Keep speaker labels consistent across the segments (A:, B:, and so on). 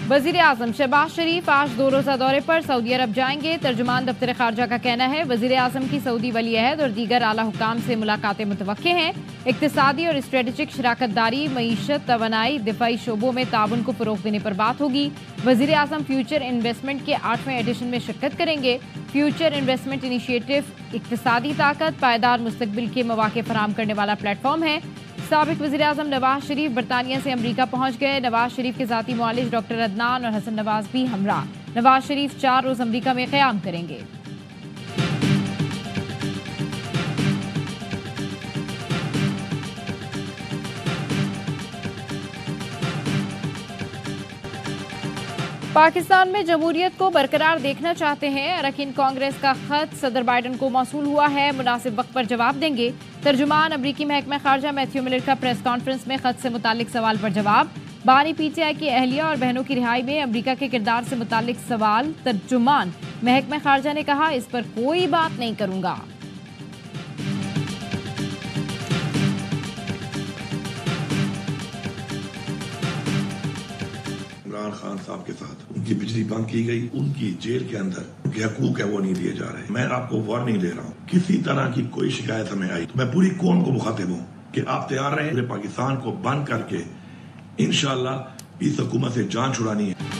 A: वजीर आजम शहबाज शरीफ आज 2 रोज़ा दौरे पर सऊदी अरब जाएंगे। तर्जुमान दफ्तर खारजा का कहना है वजीर आजम की सऊदी वली अहद और दीगर आला हुकाम से मुलाकातें मुतवक्के हैं। इक्तिसादी और स्ट्रेटेजिक शराकतदारी, मईशत, तवानाई, दिफाई शोबों में ताउन को फरोग देने पर बात होगी। वजीर आजम फ्यूचर इन्वेस्टमेंट के 8वें एडिशन में शिरकत करेंगे। फ्यूचर इन्वेस्टमेंट इनिशिएटिव इक्तिसादी ताकत, पायदार मुस्तकबिल के मौके फराहम करने वाला प्लेटफॉर्म है। साबिक वज़ीर आज़म नवाज शरीफ बरतानिया से अमरीका पहुंच गए। नवाज शरीफ के ज़ाती मुआलिज डॉक्टर अदनान और हसन नवाज भी हमरा। नवाज शरीफ 4 रोज़ अमरीका में क़याम करेंगे। पाकिस्तान में जमहूरियत को बरकरार देखना चाहते हैं। अरकान कांग्रेस का खत सदर बाइडन को मौसूल हुआ है, मुनासिब वक्त पर जवाब देंगे। तर्जुमान अमरीकी महकमा खारजा मैथ्यू मिलर का प्रेस कॉन्फ्रेंस में खत से मुतालिक सवाल पर जवाब। बानी पीटीआई की अहलिया और बहनों की रिहाई में अमरीका के किरदार से मुतालिक सवाल। तर्जुमान महकमा खारजा ने कहा इस पर कोई बात नहीं करूंगा।
B: इमरान खान साहब के साथ उनकी बिजली बंद की गई, उनकी जेल के अंदर उनके हकूक है वो नहीं दिए जा रहे। मैं आपको वार्निंग दे रहा हूँ, किसी तरह की कोई शिकायत हमें आई तो मैं पूरी कौम को मुखातिब हूँ कि आप तैयार रहें। पूरे पाकिस्तान को बंद करके इंशाअल्लाह इस हुकूमत से जान छुड़ानी है।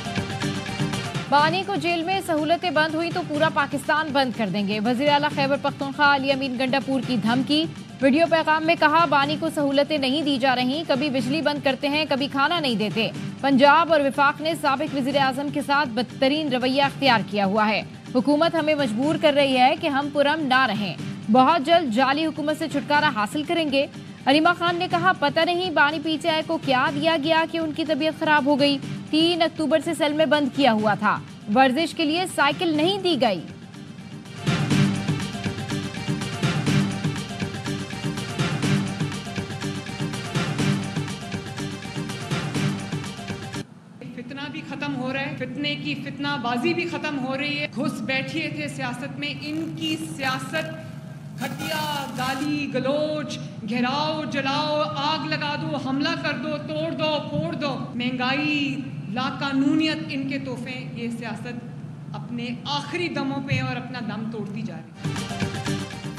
A: बानी को जेल में सहूलतें बंद हुई तो पूरा पाकिस्तान बंद कर देंगे। वज़ीर आला खैबर पख्तूनख्वा अली अमीन गंडापुर की धमकी। वीडियो पैगाम में कहा बानी को सहूलतें नहीं दी जा रही, कभी बिजली बंद करते हैं, कभी खाना नहीं देते। पंजाब और विफाक ने साबिक वज़ीर आज़म के साथ बदतरीन रवैया अख्तियार किया हुआ है। हुकूमत हमें मजबूर कर रही है कि हम पुरअमन ना रहें। बहुत जल्द जाली हुकूमत से छुटकारा हासिल करेंगे। अलीमा खान ने कहा पता नहीं बानी पीटीआई को क्या दिया गया कि उनकी तबीयत खराब हो गई। 3 अक्टूबर से सेल में बंद किया हुआ था। वर्जिश के लिए साइकिल नहीं दी गई।
C: फितना भी खत्म हो रहा है, फितने की फितनाबाजी भी खत्म हो रही है। घुस बैठिए थे सियासत में, इनकी सियासत घटिया गाली गलोच, घेराव जलाओ, आग लगा दो, हमला कर दो, तोड़ दो, फोड़ दो, महंगाई, लाकानूनियत, इनके तोहफे। ये सियासत अपने आखिरी दमों पे और अपना दम तोड़ती जा रही है।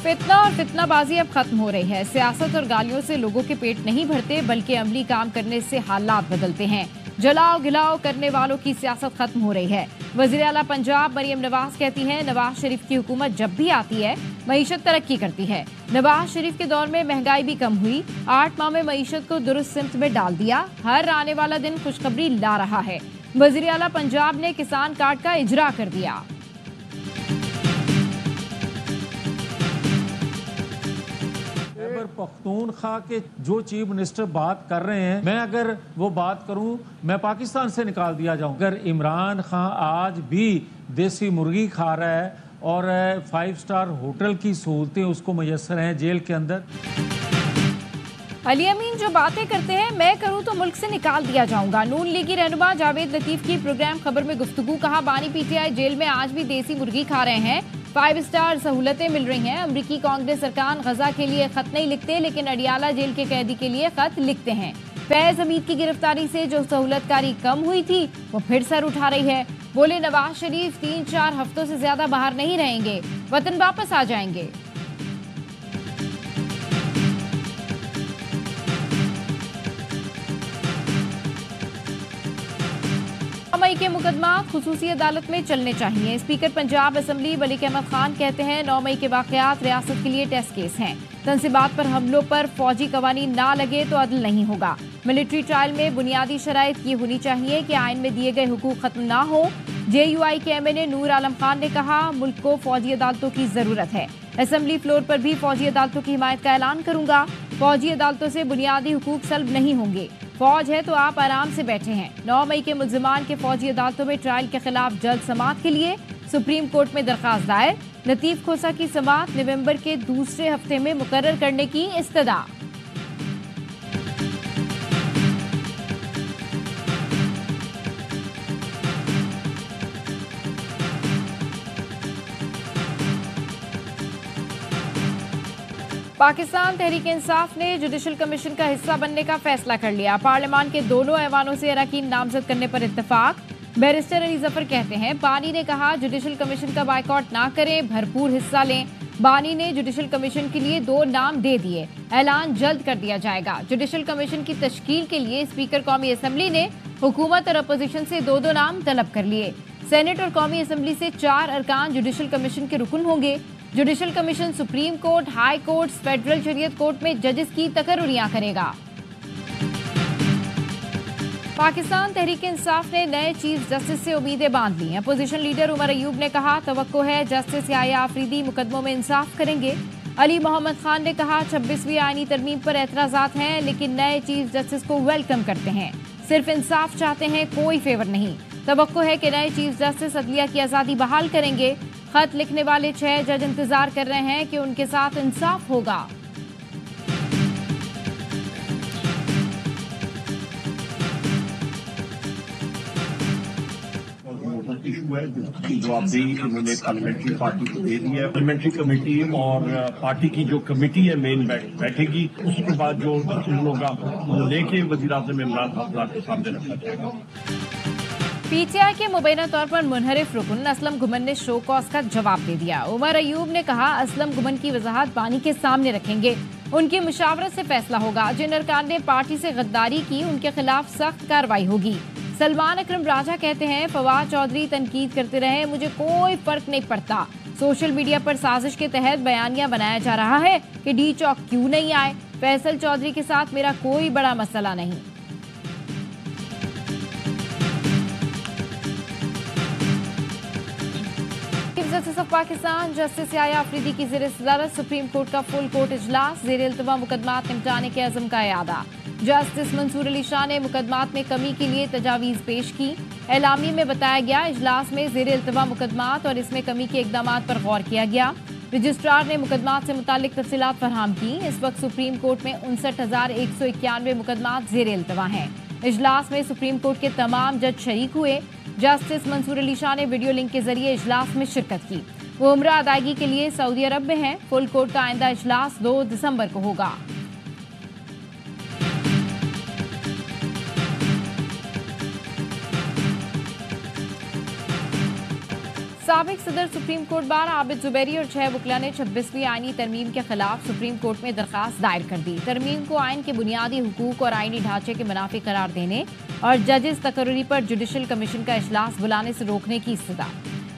A: फितना और फितनाबाजी अब खत्म हो रही है। सियासत और गालियों से लोगों के पेट नहीं भरते, बल्कि अमली काम करने से हालात बदलते हैं। जलाओ गिलाओ करने वालों की सियासत खत्म हो रही है। वज़ीर आला पंजाब मरियम नवाज कहती हैं नवाज शरीफ की हुकूमत जब भी आती है मईशत तरक्की करती है। नवाज शरीफ के दौर में महंगाई भी कम हुई। 8 माह में मईशत को दुरुस्त सिमत में डाल दिया। हर आने वाला दिन खुशखबरी ला रहा है। वज़ीर आला पंजाब ने किसान कार्ड का इजरा कर दिया।
D: खैबर पख्तूनख्वा के जो चीफ मिनिस्टर बात कर रहे हैं, मैं अगर वो बात करूं मैं पाकिस्तान से निकाल दिया जाऊं। अगर इमरान खान आज भी देसी मुर्गी खा रहा है और 5 स्टार होटल की सहूलतें उसको मैसर हैं जेल के अंदर।
A: अली अमीन जो बातें करते हैं मैं करूं तो मुल्क से निकाल दिया जाऊंगा। नून लीगी रहनुमा जावेद लतीफ की प्रोग्राम खबर में गुफ्तगू। कहा बानी पीटीआई जेल में आज भी देसी मुर्गी खा रहे हैं, 5 स्टार सहूलतें मिल रही हैं। अमरीकी कांग्रेस अरकान गजा के लिए खत नहीं लिखते, लेकिन अडियाला जेल के कैदी के लिए खत लिखते हैं। फैज हमीद की गिरफ्तारी से जो सहूलतकारी कम हुई थी वो फिर सर उठा रही है। बोले नवाज शरीफ 3-4 हफ्तों से ज्यादा बाहर नहीं रहेंगे, वतन वापस आ जाएंगे। मई के मुकदमा खुसूसी अदालत में चलने चाहिए। स्पीकर पंजाब असम्बली मलिक अहमद खान कहते हैं 9 मई के वाकयात रियासत के लिए टेस्ट केस हैं। तंसीबात पर हमलों पर फौजी कवानीन ना लगे तो अदल नहीं होगा। मिलिट्री ट्रायल में बुनियादी शराइत ये होनी चाहिए कि आइन में दिए गए हुकूक खत्म ना हो। JUI के MNA नूर आलम खान ने कहा मुल्क को फौजी अदालतों की जरूरत है। असम्बली फ्लोर पर भी फौजी अदालतों की हिमायत का ऐलान करूंगा। फौजी अदालतों से बुनियादी हुकूक सल्ब नहीं होंगे। फौज है तो आप आराम से बैठे हैं। 9 मई के मुल्जिमान के फौजी अदालतों में ट्रायल के खिलाफ जल्द समाअत के लिए सुप्रीम कोर्ट में दरखास्त दायर। लतीफ खोसा की समाअत नवंबर के दूसरे हफ्ते में मुकर्रर करने की इस्तदा। पाकिस्तान तहरीक इंसाफ ने जुडिशल कमीशन का हिस्सा बनने का फैसला कर लिया। पार्लियामान के दोनों ऐवानों से अरकान नामजद करने पर इत्तेफाक। बैरिस्टर अली जफर कहते हैं, बानी ने कहा जुडिशल कमीशन का बायकॉट ना करें, भरपूर हिस्सा लें। बानी ने जुडिशल कमीशन के लिए 2 नाम दे दिए, ऐलान जल्द कर दिया जाएगा। जुडिशल कमीशन की तश्कील के लिए स्पीकर कौमी असम्बली ने हुकूमत और अपोजिशन से 2 नाम तलब कर लिए। सेनेट और कौमी असम्बली से 4 अरकान जुडिशल कमीशन के रुकन होंगे। Judicial commission supreme court, high court, federal शरीयत कोर्ट में जजेस की तकर्रुरियां करेगा। पाकिस्तान तहरीक इंसाफ ने नए चीफ जस्टिस से उम्मीदें बांध ली। अपोजिशन लीडर उमर अयूब ने कहा, तवक्को है जस्टिस याह्या आफरीदी मुकदमों में इंसाफ करेंगे। अली मोहम्मद खान ने कहा, 26वीं आईनी तरमीम पर एतराजात हैं, लेकिन नए चीफ जस्टिस को वेलकम करते हैं, सिर्फ इंसाफ चाहते हैं, कोई फेवर नहीं। तवक्को है कि नए चीफ जस्टिस अदलिया की आज़ादी बहाल करेंगे। खत लिखने वाले 6 जज इंतजार कर रहे हैं कि उनके साथ इंसाफ होगा।
E: इशू है जिसकी जवाबदेही इन्होंने पार्लियामेंट्री पार्टी को दे दी है। पार्लियामेंट्री कमेटी और पार्टी की जो कमेटी है मेन बैठेगी, उसके बाद जो डिसीजन होगा वो लेके वज़ीर-ए-आज़म इमरान खान के सामने रखा जाएगा।
A: पीटीआई के मुबैना तौर पर मुनहरिफ रुकन असलम गुमन ने शो कॉज का जवाब दे दिया। उमर अयूब ने कहा, असलम गुमन की वजाहत बानी के सामने रखेंगे, उनकी मुशावरत से फैसला होगा। जिन अरकान ने पार्टी से गद्दारी की उनके खिलाफ सख्त कार्रवाई होगी। सलमान अकरम राजा कहते हैं, फवाद चौधरी तनकीद करते रहे, मुझे कोई फर्क नहीं पड़ता। सोशल मीडिया पर साजिश के तहत बयानिया बनाया जा रहा है कि डी चौक क्यों नहीं आए। फैसल चौधरी के साथ मेरा कोई बड़ा मसला नहीं। Chief justice of Pakistan justice Yahya Afridi की ज़ेर सदारत सुप्रीम कोर्ट का फुल कोर्ट इजलास, ज़ेर इल्तवा मुकदमात निपटाने के अज़म का यादा। जस्टिस मंसूर अली शाह ने मुकदमात में कमी के लिए तजावीज़ पेश की। एलामी में बताया गया, इजलास में ज़ेर इल्तवा मुकदमात और इसमें कमी के इक़दामात पर गौर किया गया। रजिस्ट्रार ने मुकदमात से मुतालिक तफसीलात फराहम की। इस वक्त सुप्रीम कोर्ट में 59,191 मुकदमात ज़ेर इल्तवा हैं। इजलास में सुप्रीम कोर्ट के तमाम जज शरीक हुए। जस्टिस मंसूर अली शाह ने वीडियो लिंक के जरिए इजलास में शिरकत की। वो उम्रा अदायगी के लिए सऊदी अरब में हैं। फुल कोर्ट का आइंदा इजलास 2 दिसंबर को होगा। साबिक सदर supreme court bar Abid Zubairi और 6 वकला ने 26वीं आईनी तरमीम के खिलाफ सुप्रीम कोर्ट में दरखास्त दायर कर दी। तरमीम को आइन के बुनियादी हुकूक और आईनी ढांचे के मुनाफी करार देने और जजेस तकर्रुरी पर जुडिशल कमीशन का इजलास बुलाने से रोकने की इस्तदा।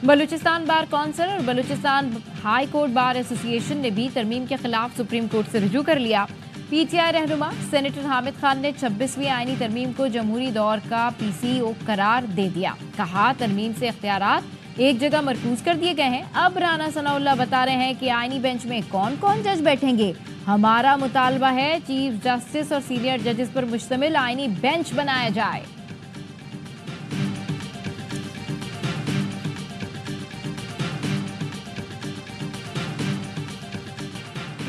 A: बलूचिस्तान बार कौंसिल और Balochistan high court bar association ने भी तरमीम के खिलाफ सुप्रीम कोर्ट से रुजू कर लिया। पीटीआई रहनुमा सेनेटर हामिद खान ने 26वीं आईनी तरमीम को जमहूरी दौर का पीसीओ करार दे दिया। कहा, तरमीम से इख्तियारात एक जगह मरकूज कर दिए गए हैं। अब राना सनाउल्लाह बता रहे हैं कि आईनी बेंच में कौन कौन जज बैठेंगे। हमारा मुतालबा है चीफ जस्टिस और सीनियर जजेस पर मुश्तमिल आईनी बेंच बनाया जाए।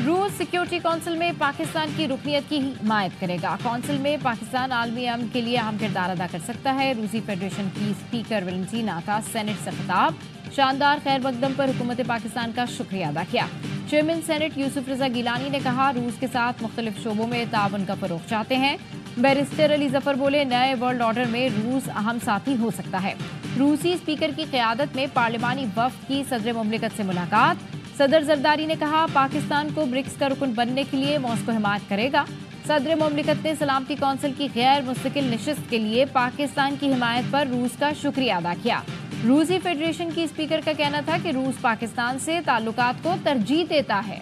A: रूस सिक्योरिटी काउंसिल में पाकिस्तान की रुकनियत की हिमायत करेगा। काउंसिल में पाकिस्तान आलमी अमन के लिए अहम किरदार अदा कर सकता है। रूसी फेडरेशन की स्पीकर वेलेंटीना का सेनेट से खिताब। शानदार खैर मकदम पर हुकूमत पाकिस्तान का शुक्रिया अदा किया। चेयरमैन सेनेट यूसुफ रजा गिलानी ने कहा, रूस के साथ मुख्तलिफ शोबों में ताउन का फरोग चाहते हैं। बैरिस्टर अली जफर बोले, नए वर्ल्ड ऑर्डर में रूस अहम साथी हो सकता है। रूसी स्पीकर की क़यादत में पार्लिमानी वफ्द की सदर मुमलिकत से मुलाकात। सदर जरदारी ने कहा, पाकिस्तान को ब्रिक्स का रुकन बनने के लिए मॉस्को हिमायत करेगा। सदर मुमलिकत ने सलामती कौंसिल की गैर मुस्तकिल नशिस्त के लिए पाकिस्तान की हिमायत पर रूस का शुक्रिया अदा किया। रूसी फेडरेशन की स्पीकर का कहना था कि रूस पाकिस्तान से ताल्लुकात को तरजीह देता है।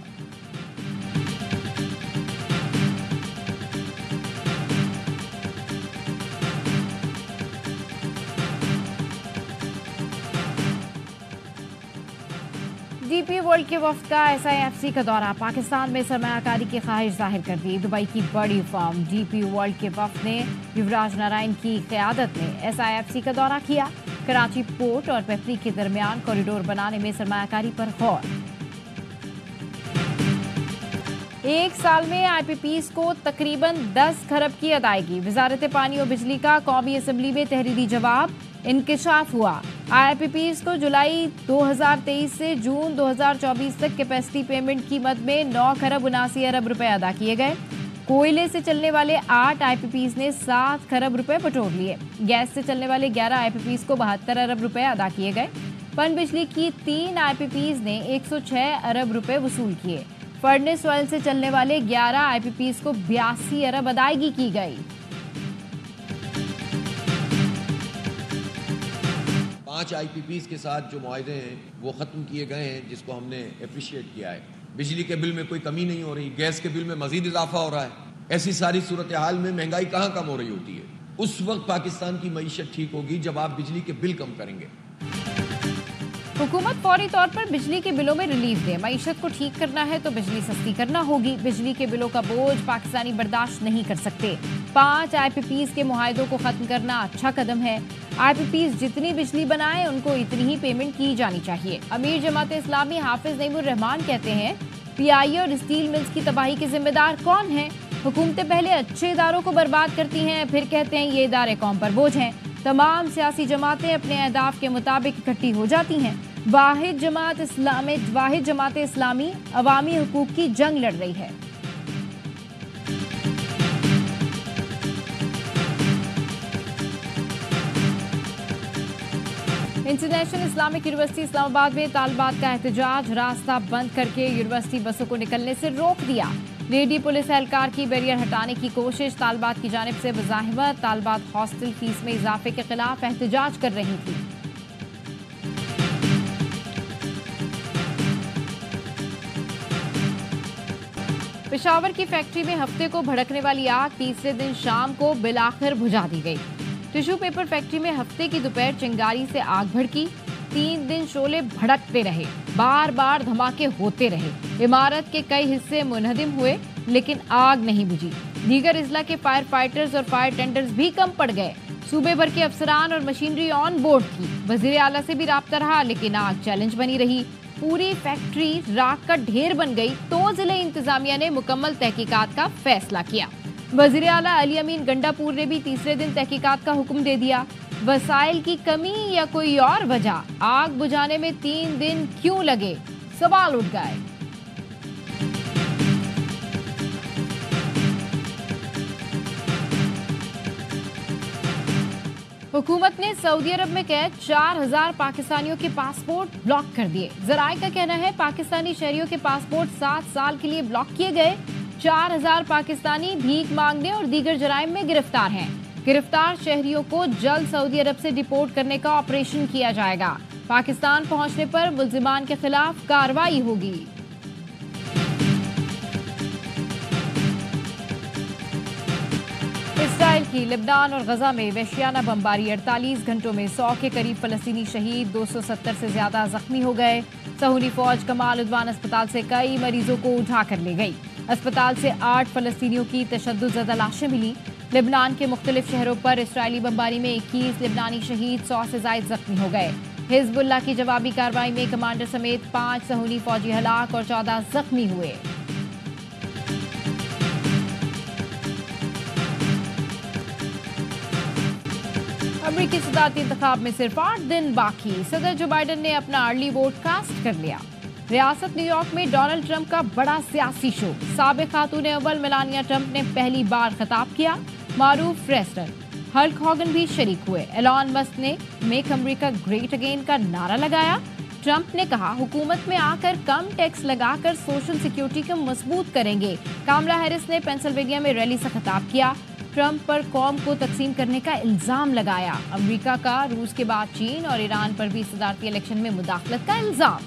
A: डीपी वर्ल्ड के वफ्द का SIFC का दौरा। पाकिस्तान में सरमायाकारी की ख्वाहिश जाहिर कर दी। दुबई की बड़ी फर्म डीपी वर्ल्ड के वफ्द ने युवराज नारायण की क़यादत में SIFC का दौरा किया। कराची पोर्ट और पेपरी के दरमियान कॉरिडोर बनाने में सरमायाकारी पर गौर। एक साल में IPPs को तकरीबन 10 खरब की अदायगी। वजारत पानी और बिजली का कौमी असम्बली में तहरीरी जवाब इंकशाफ हुआ। IPPs को जुलाई 2023 से जून 2024 तक कैपेसिटी पेमेंट की मद में 9 खरब 79 अरब रुपए अदा किए गए। कोयले से चलने वाले 8 आईपीपीज ने 7 खरब रुपए बटोर लिए। गैस से चलने वाले 11 आईपीपीज को 72 अरब रुपए अदा किए गए। पनबिजली की 3 आईपीपीज ने 106 अरब रुपए वसूल किए। फर्नेस ऑयल से चलने वाले 11 आईपीपीज को 82 अरब अदायगी की गई।
F: 5 आईपीपीज के साथ जो मुआहदे हैं वो खत्म किए गए हैं, जिसको हमने अप्रिशिएट किया है। बिजली के बिल में कोई कमी नहीं हो रही, गैस के बिल में मजीद इजाफा हो रहा है। ऐसी सारी सूरत हाल में महंगाई कहाँ कम हो रही होती है? उस वक्त पाकिस्तान की मईशत ठीक होगी जब आप बिजली के बिल कम करेंगे।
A: हुकूमत फौरी तौर पर बिजली के बिलों में रिलीफ दे। मईशत को ठीक करना है तो बिजली सस्ती करना होगी। बिजली के बिलों का बोझ पाकिस्तानी बर्दाश्त नहीं कर सकते। 5 आईपीपीज के मुआहदों को खत्म करना अच्छा कदम है। आईपीपीज जितनी बिजली बनाए उनको इतनी ही पेमेंट की जानी चाहिए। अमीर जमात इस्लामी हाफिज नईमुर रहमान कहते हैं, पीआईए और स्टील मिल्स की तबाही के जिम्मेदार कौन है? हुकूमतें पहले अच्छे इदारों को बर्बाद करती हैं, फिर कहते हैं ये इदारे कौम पर बोझ हैं। तमाम सियासी जमातें अपने अहदाफ के मुताबिक इकट्ठी हो जाती हैं। वाहिद जमात इस्लामी अवामी हुकूक की जंग लड़ रही है। इंटरनेशनल इस्लामिक यूनिवर्सिटी इस्लामाबाद में तालिबात का एहतजाज, रास्ता बंद करके यूनिवर्सिटी बसों को निकलने से रोक दिया। लेडी पुलिस एहलकार की बैरियर हटाने की कोशिश। तालिबात की जानिब से वजाहमत। तालिबात हॉस्टल फीस में इजाफे के खिलाफ एहतजाज कर रही थी। पेशावर की फैक्ट्री में हफ्ते को भड़कने वाली आग तीसरे दिन शाम को बिलाखिर बुझा दी गई। टिश्यू पेपर फैक्ट्री में हफ्ते की दोपहर चिंगारी से आग भड़की। 3 दिन शोले भड़कते रहे, बार बार धमाके होते रहे। इमारत के कई हिस्से मुनहदिम हुए लेकिन आग नहीं बुझी। दीगर इजला के फायर फाइटर्स और फायर टेंडर्स भी कम पड़ गए। सूबे भर के अफसरान और मशीनरी ऑन बोर्ड थी। वजीर आला से भी राब्ता रहा लेकिन आग चैलेंज बनी रही। पूरी फैक्ट्री राख का ढेर बन गई तो जिले इंतजामिया ने मुकम्मल तहकीकात का फैसला किया। वजीर आला अली अमीन गंडापुर ने भी तीसरे दिन तहकीकात का हुक्म दे दिया। वसाइल की कमी या कोई और वजह, आग बुझाने में 3 दिन क्यों लगे, सवाल उठ गए। हुकूमत ने सऊदी अरब में कैद 4000 पाकिस्तानियों के पासपोर्ट ब्लॉक कर दिए। जराए का कहना है पाकिस्तानी शहरियों के पासपोर्ट 7 साल के लिए ब्लॉक किए गए। 4000 पाकिस्तानी भीख मांगने और दीगर जराइम में गिरफ्तार हैं। गिरफ्तार शहरियों को जल्द सऊदी अरब से डिपोर्ट करने का ऑपरेशन किया जाएगा। पाकिस्तान पहुंचने पर मुल्जिमान के खिलाफ कार्रवाई होगी। इसराइल की लेबनान और गजा में वहशियाना बमबारी। 48 घंटों में 100 के करीब फलस्तीनी शहीद, 270 से ज्यादा जख्मी हो गए। सहूनी फौज कमाल उद्वान अस्पताल से कई मरीजों को उठा कर ले गई। अस्पताल से 8 फलस्तीनियों की तशद्दुद लाशें मिली। लेबनान के मुख्तलिफ शहरों पर इसराइली बमबारी में 21 लेबनानी शहीद, 100 से ज्यादा जख्मी हो गए। हिजबुल्लाह की जवाबी कार्रवाई में कमांडर समेत 5 सहूनी फौजी हलाक और 14 जख्मी हुए। अमेरिकी सदारती इंतखाब में सिर्फ 8 दिन बाकी। सदर जो बाइडन ने अपना अर्ली वोट कास्ट कर लिया। रियासत न्यूयॉर्क में डोनाल्ड ट्रंप का बड़ा सियासी शो। साबिक खातून अव्वल मेलानिया ट्रंप ने पहली बार खिताब किया। मारूफ रेस्लर हल्क हॉगन भी शरीक हुए। एलॉन मस्क ने मेक अमेरिका ग्रेट अगेन का नारा लगाया। ट्रंप ने कहा हुकूमत में आकर कम टैक्स लगाकर सोशल सिक्योरिटी को मजबूत करेंगे। कामला हैरिस ने पेंसिल्वेनिया में रैली से खिताब किया। ट्रंप पर कौम को तकसीम करने का इल्जाम लगाया। अमेरिका का रूस के बाद चीन और ईरान पर भी सदारती इलेक्शन में मुदाखलत का इल्जाम।